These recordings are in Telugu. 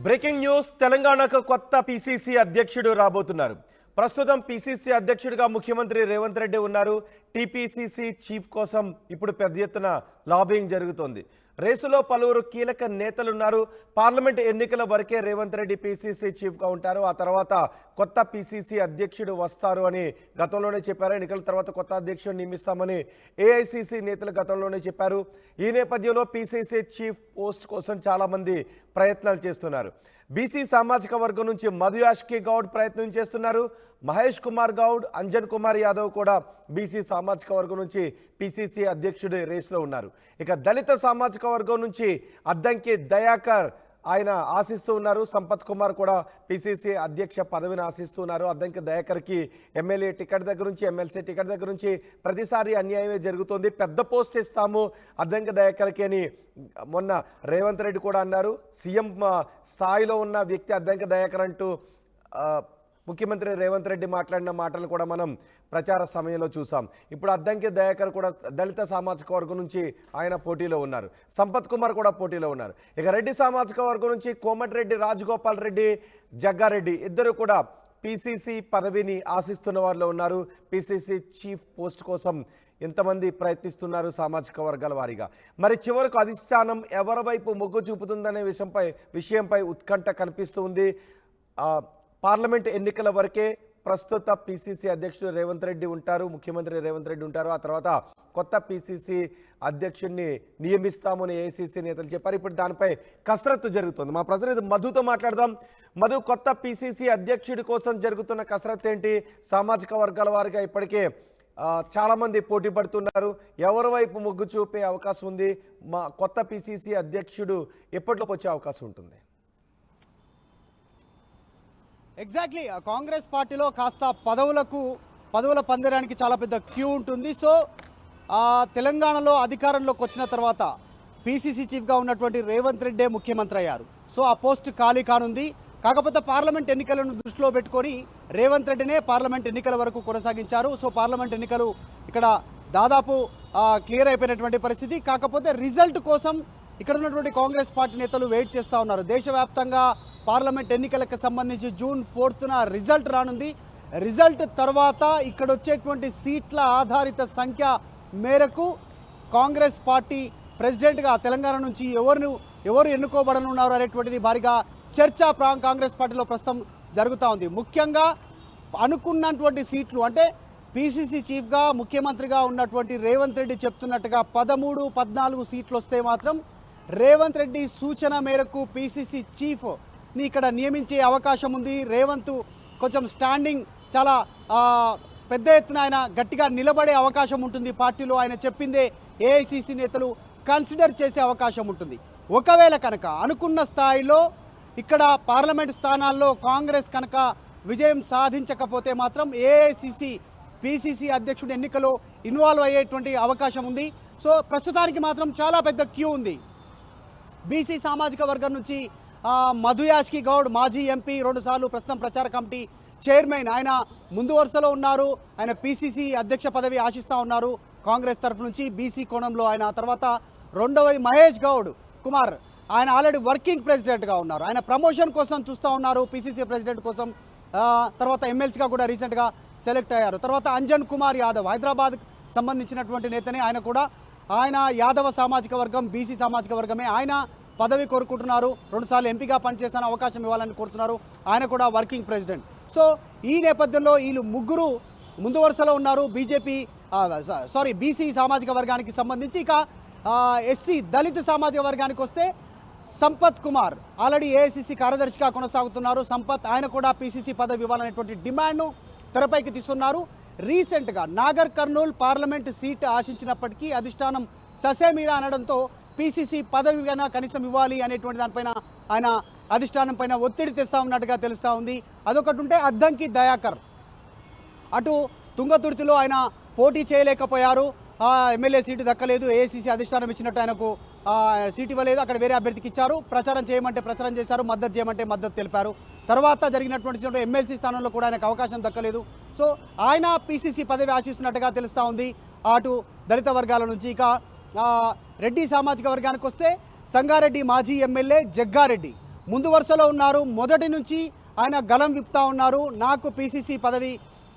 బ్రేకింగ్ న్యూస్ తెలంగాణకు కొత్త పీసీసీ అధ్యక్షుడు రాబోతున్నారు. ప్రస్తుతం పీసీసీ అధ్యక్షుడిగా ముఖ్యమంత్రి రేవంత్ రెడ్డి ఉన్నారు. టీపీసీసీ చీఫ్ కోసం ఇప్పుడు పెద్ద ఎత్తున లాబింగ్ జరుగుతోంది. రేసులో పలువురు కీలక నేతలున్నారు. పార్లమెంట్ ఎన్నికల వరకే రేవంత్ రెడ్డి పీసీసీ చీఫ్గా ఉంటారు. ఆ తర్వాత కొత్త పీసీసీ అధ్యక్షుడు వస్తారు అని గతంలోనే చెప్పారు. ఎన్నికల తర్వాత కొత్త అధ్యక్షుడిని నియమిస్తామని ఏఐసీసీ నేతలు గతంలోనే చెప్పారు. ఈ నేపథ్యంలో పీసీసీ చీఫ్ పోస్ట్ కోసం చాలామంది ప్రయత్నాలు చేస్తున్నారు. బీసీ సామాజిక వర్గం నుంచి మధు యాష్కి గౌడ్ ప్రయత్నం చేస్తున్నారు. మహేష్ కుమార్ గౌడ్, అంజన్ కుమార్ యాదవ్ కూడా బీసీ సామాజిక వర్గం నుంచి పీసీసీ అధ్యక్షుడి రేసులో ఉన్నారు. ఇక దళిత సామాజిక వర్గం నుంచి అద్దంకి దయాకర్ ఆయన ఆశిస్తూ ఉన్నారు. సంపత్ కుమార్ కూడా పీసీసీ అధ్యక్ష పదవిని ఆశిస్తూ ఉన్నారు. అద్దంకి దయాకర్కి ఎమ్మెల్యే టికెట్ దగ్గర నుంచి ఎమ్మెల్సీ టికెట్ దగ్గర నుంచి ప్రతిసారి అన్యాయమే జరుగుతుంది. పెద్ద పోస్ట్ ఇస్తాము అద్దంకి దయాకర్కి అని మొన్న రేవంత్ రెడ్డి కూడా అన్నారు. సీఎం స్థాయిలో ఉన్న వ్యక్తి అద్దంకి దయాకర్ అంటూ ముఖ్యమంత్రి రేవంత్ రెడ్డి మాట్లాడిన మాటలు కూడా మనం ప్రచార సమయంలో చూసాం. ఇప్పుడు అద్దంకి దయాకర్ కూడా దళిత సామాజిక వర్గం నుంచి ఆయన పోటీలో ఉన్నారు. సంపత్ కుమార్ కూడా పోటీలో ఉన్నారు. ఇక రెడ్డి సామాజిక వర్గం నుంచి కోమటిరెడ్డి, రాజగోపాల్ రెడ్డి, జగ్గారెడ్డి ఇద్దరు కూడా పీసీసీ పదవిని ఆశిస్తున్న వారిలో ఉన్నారు. పీసీసీ చీఫ్ పోస్ట్ కోసం ఎంతమంది ప్రయత్నిస్తున్నారు సామాజిక వర్గాల వారీగా. మరి చివరకు అధిష్టానం ఎవరి వైపు మొగ్గు చూపుతుందనే విషయంపై ఉత్కంఠ కనిపిస్తూ ఉంది. పార్లమెంట్ ఎన్నికల వరకే ప్రస్తుత పీసీసీ అధ్యక్షుడు రేవంత్ రెడ్డి ఉంటారు, ముఖ్యమంత్రి రేవంత్ రెడ్డి ఉంటారు. ఆ తర్వాత కొత్త పీసీసీ అధ్యక్షుడిని నియమిస్తామని ఏఐసీసీ నేతలు చెప్పారు. ఇప్పుడు దానిపై కసరత్తు జరుగుతుంది. మా ప్రతినిధి మధుతో మాట్లాడదాం. మధు, కొత్త పీసీసీ అధ్యక్షుడి కోసం జరుగుతున్న కసరత్తు ఏంటి? సామాజిక వర్గాల వారిగా ఇప్పటికే చాలామంది పోటీ పడుతున్నారు. ఎవరి వైపు మొగ్గు చూపే అవకాశం ఉంది? మా కొత్త పీసీసీ అధ్యక్షుడు ఎప్పటిలోకి వచ్చే అవకాశం ఉంటుంది? ఎగ్జాక్ట్లీ కాంగ్రెస్ పార్టీలో కాస్త పదవుల పందేరానికి చాలా పెద్ద క్యూ ఉంటుంది. సో తెలంగాణలో అధికారంలోకి వచ్చిన తర్వాత పీసీసీ చీఫ్గా ఉన్నటువంటి రేవంత్ రెడ్డే ముఖ్యమంత్రి అయ్యారు. సో ఆ పోస్ట్ ఖాళీ కానుంది. కాకపోతే పార్లమెంట్ ఎన్నికలను దృష్టిలో పెట్టుకొని రేవంత్ రెడ్డినే పార్లమెంట్ ఎన్నికల వరకు కొనసాగించారు. సో పార్లమెంట్ ఎన్నికలు ఇక్కడ దాదాపు క్లియర్ అయిపోయినటువంటి పరిస్థితి. కాకపోతే రిజల్ట్ కోసం ఇక్కడ ఉన్నటువంటి కాంగ్రెస్ పార్టీ నేతలు వెయిట్ చేస్తూ ఉన్నారు. దేశవ్యాప్తంగా పార్లమెంట్ ఎన్నికలకు సంబంధించి జూన్ 4న రిజల్ట్ రానుంది. రిజల్ట్ తర్వాత ఇక్కడ వచ్చేటువంటి సీట్ల ఆధారిత సంఖ్య మేరకు కాంగ్రెస్ పార్టీ ప్రెసిడెంట్గా తెలంగాణ నుంచి ఎవరు ఎన్నుకోబడనున్నారు అనేటువంటిది భారీగా చర్చ కాంగ్రెస్ పార్టీలో ప్రస్తుతం జరుగుతూ ఉంది. ముఖ్యంగా అనుకున్నటువంటి సీట్లు అంటే పీసీసీ చీఫ్గా ముఖ్యమంత్రిగా ఉన్నటువంటి రేవంత్ రెడ్డి చెప్తున్నట్టుగా 13-14 సీట్లు వస్తే మాత్రం రేవంత్ రెడ్డి సూచన మేరకు పీసీసీ చీఫ్ని ఇక్కడ నియమించే అవకాశం ఉంది. రేవంత్ కొంచెం స్టాండింగ్ చాలా పెద్ద ఎత్తున ఆయన గట్టిగా నిలబడే అవకాశం ఉంటుంది. పార్టీలో ఆయన చెప్పిందే ఏఐసీసీ నేతలు కన్సిడర్ చేసే అవకాశం ఉంటుంది. ఒకవేళ కనుక అనుకున్న స్థాయిలో ఇక్కడ పార్లమెంట్ స్థానాల్లో కాంగ్రెస్ కనుక విజయం సాధించకపోతే మాత్రం ఏఐసీసీ పీసీసీ అధ్యక్షుడి ఎన్నికలో ఇన్వాల్వ్ అయ్యేటువంటి అవకాశం ఉంది. సో ప్రస్తుతానికి మాత్రం చాలా పెద్ద క్యూ ఉంది. బీసీ సామాజిక వర్గం నుంచి మధు యాష్కి గౌడ్, మాజీ ఎంపీ, 2 సార్లు ప్రస్తుతం ప్రచార కమిటీ చైర్మన్, ఆయన ముందు వరుసలో ఉన్నారు. ఆయన పీసీసీ అధ్యక్ష పదవి ఆశిస్తూ ఉన్నారు కాంగ్రెస్ తరఫు నుంచి బీసీ కోణంలో. ఆయన తర్వాత రెండవది మహేష్ గౌడ్ కుమార్, ఆయన ఆల్రెడీ వర్కింగ్ ప్రెసిడెంట్గా ఉన్నారు. ఆయన ప్రమోషన్ కోసం చూస్తూ ఉన్నారు పీసీసీ ప్రెసిడెంట్ కోసం. తర్వాత ఎమ్మెల్సీగా కూడా రీసెంట్గా సెలెక్ట్ అయ్యారు. తర్వాత అంజన్ కుమార్ యాదవ్, హైదరాబాద్ సంబంధించినటువంటి నేతనే. ఆయన యాదవ సామాజిక వర్గం, బీసీ సామాజిక వర్గమే. ఆయన పదవి కోరుకుంటున్నారు. 2 సార్లు ఎంపీగా పనిచేసిన అవకాశం ఇవ్వాలని కోరుతున్నారు. ఆయన కూడా వర్కింగ్ ప్రెసిడెంట్. సో ఈ నేపథ్యంలో వీళ్ళు ముగ్గురు ముందు వరుసలో ఉన్నారు. బీసీ సామాజిక వర్గానికి సంబంధించి. ఇక ఎస్సీ దళిత సామాజిక వర్గానికి వస్తే సంపత్ కుమార్ ఆల్రెడీ ఏఐసీసీ కార్యదర్శిగా కొనసాగుతున్నారు. సంపత్ ఆయన కూడా పీసీసీ పదవి ఇవ్వాలనేటువంటి డిమాండ్ను తెరపైకి తీస్తున్నారు. రీసెంట్గా నాగర్ కర్నూల్ పార్లమెంట్ సీట్ ఆశించినప్పటికీ అధిష్టానం ససేమీరా అనడంతో పీసీసీ పదవి కనీసం ఇవ్వాలి అనేటువంటి దానిపైన ఆయన అధిష్టానం పైన ఒత్తిడి తెస్తా ఉన్నట్టుగా తెలుస్తూ ఉంది. అదొకటి ఉంటే అద్దంకి దయాకర్ అటు తుంగతుర్తిలో ఆయన పోటీ చేయలేకపోయారు. ఎమ్మెల్యే సీటు దక్కలేదు. ఏఐసీసీ అధిష్టానం ఇచ్చినట్టు ఆయనకు సీటు ఇవ్వలేదు. అక్కడ వేరే అభ్యర్థికి ఇచ్చారు. ప్రచారం చేయమంటే ప్రచారం చేశారు, మద్దతు చేయమంటే మద్దతు తెలిపారు. తర్వాత జరిగినటువంటి ఎమ్మెల్సీ స్థానంలో కూడా ఆయనకు అవకాశం దక్కలేదు. సో ఆయన పీసీసీ పదవి ఆశిస్తున్నట్టుగా తెలుస్తూ ఉంది అటు దళిత వర్గాల నుంచి. ఇక రెడ్డి సామాజిక వర్గానికి వస్తే సంగారెడ్డి మాజీ ఎమ్మెల్యే జగ్గారెడ్డి ముందు వరుసలో ఉన్నారు. మొదటి నుంచి ఆయన గలం విప్తా ఉన్నారు. నాకు పిసిసి పదవి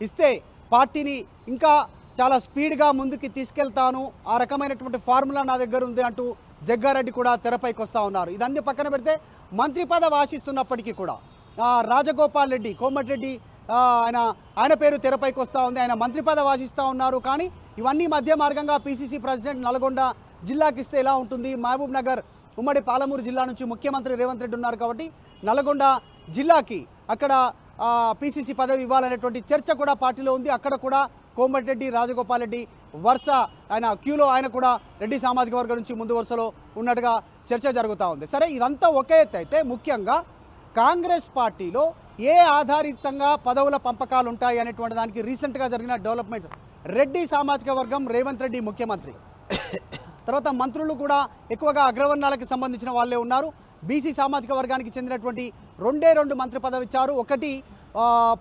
ఇస్తే పార్టీని ఇంకా చాలా స్పీడ్గా ముందుకు తీసుకెళ్తాను, ఆ రకమైనటువంటి ఫార్ములా నా దగ్గర ఉంది అంటూ జగ్గారెడ్డి కూడా తెరపైకి వస్తూ ఉన్నారు. ఇదన్నీ పక్కన పెడితే మంత్రి పదవి ఆశిస్తున్నప్పటికీ కూడా రాజగోపాల్ రెడ్డి, కోమటిరెడ్డి ఆయన పేరు తెరపైకి వస్తూ ఉంది. ఆయన మంత్రి పదవి ఆశిస్తూ ఉన్నారు. కానీ ఇవన్నీ మధ్య మార్గంగా పిసిసి ప్రెసిడెంట్ నల్గొండ జిల్లాకి ఇస్తే ఎలా ఉంటుంది? మహబూబ్ నగర్ ఉమ్మడి పాలమూరు జిల్లా నుంచి ముఖ్యమంత్రి రేవంత్ రెడ్డి ఉన్నారు కాబట్టి నల్గొండ జిల్లాకి అక్కడ పిసిసి పదవి ఇవ్వాలనేటువంటి చర్చ కూడా పార్టీలో ఉంది. అక్కడ కూడా కోమటిరెడ్డి, రాజగోపాల్ రెడ్డి వరుస ఆయన క్యూలో ఆయన కూడా రెడ్డి సామాజిక వర్గం నుంచి ముందు వరుసలో ఉన్నట్టుగా చర్చ జరుగుతూ ఉంది. సరే, ఇదంతా ఒకే ఎత్తు అయితే ముఖ్యంగా కాంగ్రెస్ పార్టీలో ఏ ఆధారితంగా పదవుల పంపకాలు ఉంటాయి అనేటువంటి దానికి రీసెంట్గా జరిగిన డెవలప్మెంట్స్. రెడ్డి సామాజిక వర్గం, రేవంత్ రెడ్డి ముఖ్యమంత్రి, తర్వాత మంత్రులు కూడా ఎక్కువగా అగ్రవర్ణాలకు సంబంధించిన వాళ్ళే ఉన్నారు. బీసీ సామాజిక వర్గానికి చెందినటువంటి రెండు మంత్రి పదవి ఇచ్చారు. ఒకటి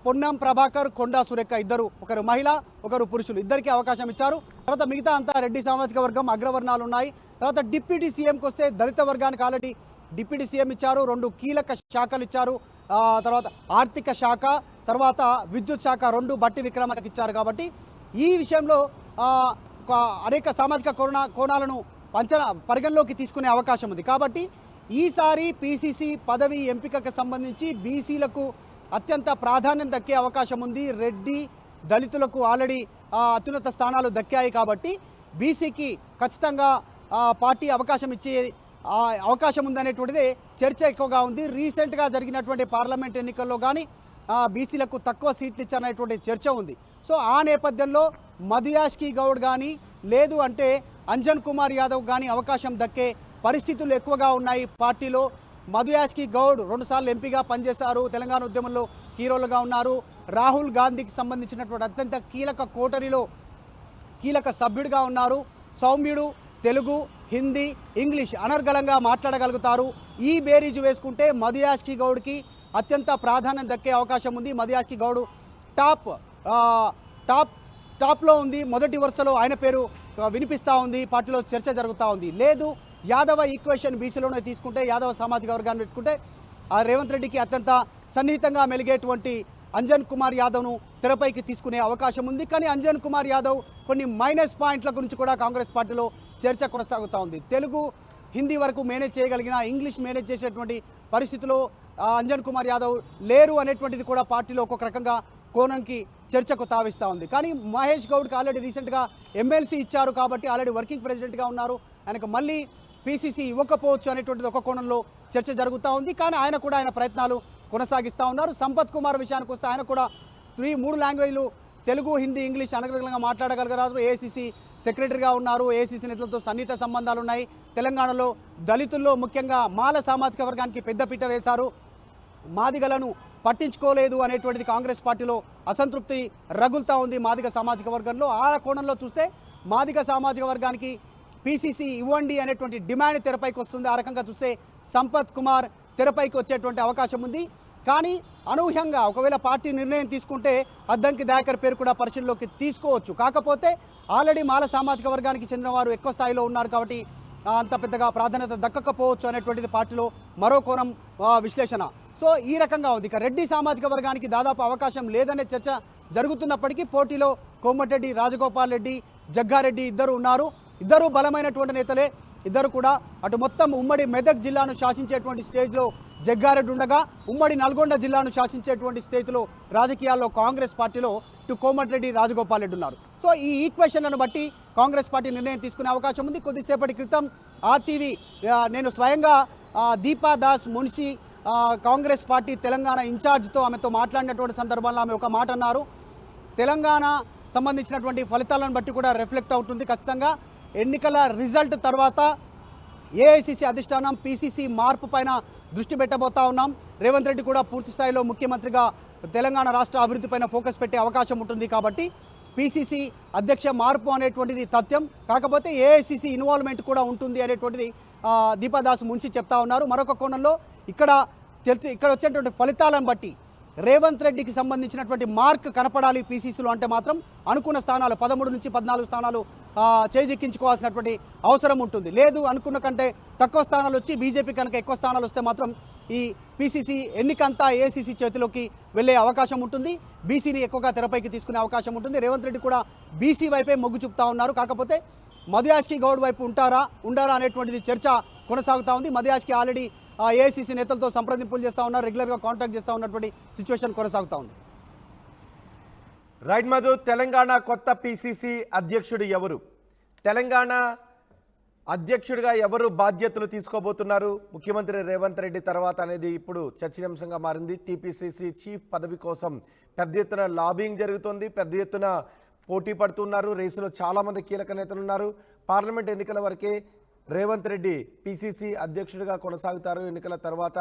పొన్నం ప్రభాకర్, కొండా సురేఖ, ఇద్దరు, ఒకరు మహిళ ఒకరు పురుషులు, ఇద్దరికి అవకాశం ఇచ్చారు. తర్వాత మిగతా అంతా రెడ్డి సామాజిక వర్గం, అగ్రవర్ణాలు ఉన్నాయి. తర్వాత డిప్యూటీ సీఎంకి వస్తే దళిత వర్గానికి ఆల్రెడీ డిప్యూటీ సీఎం ఇచ్చారు. 2 కీలక శాఖలు ఇచ్చారు. తర్వాత ఆర్థిక శాఖ, తర్వాత విద్యుత్ శాఖ 2 బట్టి విక్రమకి ఇచ్చారు. కాబట్టి ఈ విషయంలో అనేక సామాజిక కోణాలను పరిగణలోకి తీసుకునే అవకాశం ఉంది. కాబట్టి ఈసారి పిసిసి పదవి ఎంపికకు సంబంధించి బీసీలకు అత్యంత ప్రాధాన్యం దక్కే అవకాశం ఉంది. రెడ్డి, దళితులకు ఆల్రెడీ అత్యున్నత స్థానాలు దక్కాయి. కాబట్టి బీసీకి ఖచ్చితంగా పార్టీ అవకాశం ఇచ్చే అవకాశం ఉందనేటువంటిదే చర్చ ఎక్కువగా ఉంది. రీసెంట్గా జరిగినటువంటి పార్లమెంట్ ఎన్నికల్లో కానీ బీసీలకు తక్కువ సీట్లు ఇచ్చారనేటువంటి చర్చ ఉంది. సో ఆ నేపథ్యంలో మధుయాష్కి గౌడ్ కానీ లేదు అంటే అంజన్ కుమార్ యాదవ్ కానీ అవకాశం దక్కే పరిస్థితులు ఎక్కువగా ఉన్నాయి పార్టీలో. మధుయాష్కి గౌడ్ 2 సార్లు ఎంపీగా పనిచేశారు, తెలంగాణ ఉద్యమంలో హీరోలుగా ఉన్నారు. రాహుల్ గాంధీకి సంబంధించినటువంటి అత్యంత కీలక కోటరీలో కీలక సభ్యుడిగా ఉన్నారు. సౌమ్యుడు, తెలుగు, హిందీ, ఇంగ్లీష్ అనర్గళంగా మాట్లాడగలుగుతారు. ఈ బేరీజు వేసుకుంటే మధుయాష్కి గౌడ్కి అత్యంత ప్రాధాన్యం దక్కే అవకాశం ఉంది. మధుయాష్కి గౌడ్ టాప్లో ఉంది, మొదటి వరుసలో ఆయన పేరు వినిపిస్తూ ఉంది, పార్టీలో చర్చ జరుగుతూ ఉంది. లేదు యాదవ ఈక్వేషన్ బీసీలోనే తీసుకుంటే, యాదవ సామాజిక వర్గాన్ని పెట్టుకుంటే రేవంత్ రెడ్డికి అత్యంత సన్నిహితంగా మెలిగేటువంటి అంజన్ కుమార్ యాదవ్ను తెరపైకి తీసుకునే అవకాశం ఉంది. కానీ అంజన్ కుమార్ యాదవ్ కొన్ని మైనస్ పాయింట్ల గురించి కూడా కాంగ్రెస్ పార్టీలో చర్చ కొనసాగుతూ ఉంది. తెలుగు, హిందీ వరకు మేనేజ్ చేయగలిగిన, ఇంగ్లీష్ మేనేజ్ చేసేటువంటి పరిస్థితిలో అంజన్ కుమార్ యాదవ్ లేరు అనేటువంటిది కూడా పార్టీలో ఒక్కొక్క రకంగా కోణంకి చర్చకు తావిస్తూ ఉంది. కానీ మహేష్ గౌడ్కి ఆల్రెడీ రీసెంట్గా ఎమ్మెల్సీ ఇచ్చారు కాబట్టి ఆల్రెడీ వర్కింగ్ ప్రెసిడెంట్గా ఉన్నారు. ఆయనకు మళ్ళీ పిసిసి ఇవ్వకపోవచ్చు అనేటువంటిది ఒక కోణంలో చర్చ జరుగుతూ ఉంది. కానీ ఆయన కూడా ఆయన ప్రయత్నాలు కొనసాగిస్తూ ఉన్నారు. సంపత్ కుమార్ విషయానికి వస్తే ఆయన కూడా 3 లాంగ్వేజ్లు తెలుగు, హిందీ, ఇంగ్లీష్ అనర్గళంగా మాట్లాడగలగరాదు. ఏఐసిసి సెక్రటరీగా ఉన్నారు. ఏఐసిసి నేతలతో సన్నిహిత సంబంధాలు ఉన్నాయి. తెలంగాణలో దళితుల్లో ముఖ్యంగా మాల సామాజిక వర్గానికి పెద్దపీట వేశారు. మాదిగలను పట్టించుకోలేదు అనేటువంటిది కాంగ్రెస్ పార్టీలో అసంతృప్తి రగులుతూ ఉంది మాదిగ సామాజిక వర్గంలో. ఆ కోణంలో చూస్తే మాదిగ సామాజిక వర్గానికి పిసిసి ఇవ్వండి అనేటువంటి డిమాండ్ తెరపైకి వస్తుంది. ఆ రకంగా చూస్తే సంపత్ కుమార్ తెరపైకి వచ్చేటువంటి అవకాశం ఉంది. కానీ అనూహ్యంగా ఒకవేళ పార్టీ నిర్ణయం తీసుకుంటే అద్దంకి దయాకర్ పేరు కూడా పరిశీలనలోకి తీసుకోవచ్చు. కాకపోతే ఆల్రెడీ మాల సామాజిక వర్గానికి చెందిన వారు ఎక్కువ స్థాయిలో ఉన్నారు కాబట్టి అంత పెద్దగా ప్రాధాన్యత దక్కకపోవచ్చు అనేటువంటిది పార్టీలో మరో కోణం విశ్లేషణ. సో ఈ రకంగా ఉంది. ఇక రెడ్డి సామాజిక వర్గానికి దాదాపు అవకాశం లేదనే చర్చ జరుగుతున్నప్పటికీ పోటీలో కోమటిరెడ్డి, రాజగోపాల్ రెడ్డి, జగ్గారెడ్డి ఇద్దరు ఉన్నారు. ఇద్దరు బలమైనటువంటి నేతలే. ఇద్దరు కూడా అటు మొత్తం ఉమ్మడి మెదక్ జిల్లాను శాసించేటువంటి స్టేజ్లో జగ్గారెడ్డి ఉండగా, ఉమ్మడి నల్గొండ జిల్లాను శాసించేటువంటి స్టేజ్లో రాజకీయాల్లో కాంగ్రెస్ పార్టీలో ఇటు కోమటిరెడ్డి, రాజగోపాల్ రెడ్డి ఉన్నారు. సో ఈ ఈక్వేషన్లను బట్టి కాంగ్రెస్ పార్టీ నిర్ణయం తీసుకునే అవకాశం ఉంది. కొద్దిసేపటి క్రితం ఆర్టీవీ నేను స్వయంగా దీపా దాస్ మున్షి కాంగ్రెస్ పార్టీ తెలంగాణ ఇన్ఛార్జ్తో ఆమెతో మాట్లాడినటువంటి సందర్భంలో ఆమె ఒక మాట అన్నారు. తెలంగాణ సంబంధించినటువంటి ఫలితాలను బట్టి కూడా రిఫ్లెక్ట్ అవుతుంది. ఖచ్చితంగా ఎన్నికల రిజల్ట్ తర్వాత ఏఐసిసి అధిష్టానం పిసిసి మార్పు పైన దృష్టి పెట్టబోతా ఉన్నాం. రేవంత్ రెడ్డి కూడా పూర్తి స్థాయిలో ముఖ్యమంత్రిగా తెలంగాణ రాష్ట్ర అభివృద్ధి పైన ఫోకస్ పెట్టే అవకాశం ఉంటుంది. కాబట్టి పిసిసి అధ్యక్ష మార్పు అనేటువంటిది తథ్యం. కాకపోతే ఏఐసిసి ఇన్వాల్వ్మెంట్ కూడా ఉంటుంది అనేటువంటిది దీపాదాస్ మున్షి చెప్తా ఉన్నారు. మరొక కోణంలో ఇక్కడ వచ్చేటువంటి ఫలితాలను బట్టి రేవంత్ రెడ్డికి సంబంధించినటువంటి మార్క్ కనపడాలి పిసిసిలో అంటే మాత్రం అనుకున్న స్థానాలు 13 నుంచి 14 స్థానాలు చేజిక్కించుకోవాల్సినటువంటి అవసరం ఉంటుంది. లేదు అనుకున్న కంటే తక్కువ స్థానాలు వచ్చి బీజేపీ కనుక ఎక్కువ స్థానాలు వస్తే మాత్రం ఈ పిసిసి ఎన్నికంతా ఏఐసిసి చేతిలోకి వెళ్ళే అవకాశం ఉంటుంది. బీసీని ఎక్కువగా తెరపైకి తీసుకునే అవకాశం ఉంటుంది. రేవంత్ రెడ్డి కూడా బీసీ వైపే మొగ్గు చూపుతా ఉన్నారు. కాకపోతే మధుయాష్కి గౌడ్ వైపు ఉండరా అనేటువంటిది చర్చ కొనసాగుతూ ఉంది. మధుయాష్కి ఆల్రెడీ ఏఐసిసి నేతలతో సంప్రదింపులు చేస్తూ ఉన్నారు, రెగ్యులర్గా కాంటాక్ట్ చేస్తూ ఉన్నటువంటి సిచ్యువేషన్ కొనసాగుతూ ఉంది. రైట్ మధు, తెలంగాణ కొత్త పిసిసి అధ్యక్షుడు ఎవరు? తెలంగాణ అధ్యక్షుడిగా ఎవరు బాధ్యతలు తీసుకోబోతున్నారు? ముఖ్యమంత్రి రేవంత్ రెడ్డి తర్వాత అనేది ఇప్పుడు చర్చనీయాంశంగా మారింది. టీపీసీసీ చీఫ్ పదవి కోసం పెద్ద ఎత్తున లాబింగ్ జరుగుతోంది, పెద్ద ఎత్తున పోటీ పడుతున్నారు. రేసులో చాలామంది కీలక నేతలు ఉన్నారు. పార్లమెంట్ ఎన్నికల వరకే రేవంత్ రెడ్డి పిసిసి అధ్యక్షుడిగా కొనసాగుతారు. ఎన్నికల తర్వాత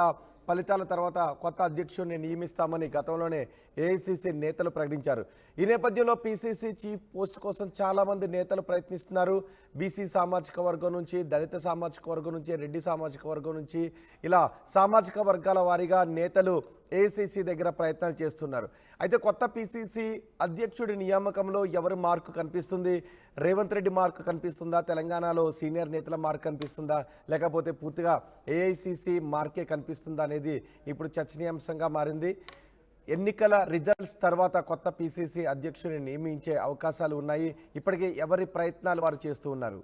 ఫలితాల తర్వాత కొత్త అధ్యక్షుడిని నియమిస్తామని గతంలోనే ఏఐసిసి నేతలు ప్రకటించారు. ఈ నేపథ్యంలో పిసిసి చీఫ్ పోస్ట్ కోసం చాలామంది నేతలు ప్రయత్నిస్తున్నారు. బీసీ సామాజిక వర్గం నుంచి, దళిత సామాజిక వర్గం నుంచి, రెడ్డి సామాజిక వర్గం నుంచి ఇలా సామాజిక వర్గాల వారీగా నేతలు ఏఐసిసి దగ్గర ప్రయత్నాలు చేస్తున్నారు. అయితే కొత్త పిసిసి అధ్యక్షుడి నియామకంలో ఎవరి మార్కు కనిపిస్తుంది? రేవంత్ రెడ్డి మార్కు కనిపిస్తుందా? తెలంగాణలో సీనియర్ నేతల మార్కు కనిపిస్తుందా? లేకపోతే పూర్తిగా ఏఐసిసి మార్కే కనిపిస్తుందా అనేది ఇప్పుడు చర్చనీయాంశంగా మారింది. ఎన్నికల రిజల్ట్స్ తర్వాత కొత్త పిసిసి అధ్యక్షుడిని నియమించే అవకాశాలు ఉన్నాయి. ఇప్పటికే ఎవరి ప్రయత్నాలు వారు చేస్తూ ఉన్నారు.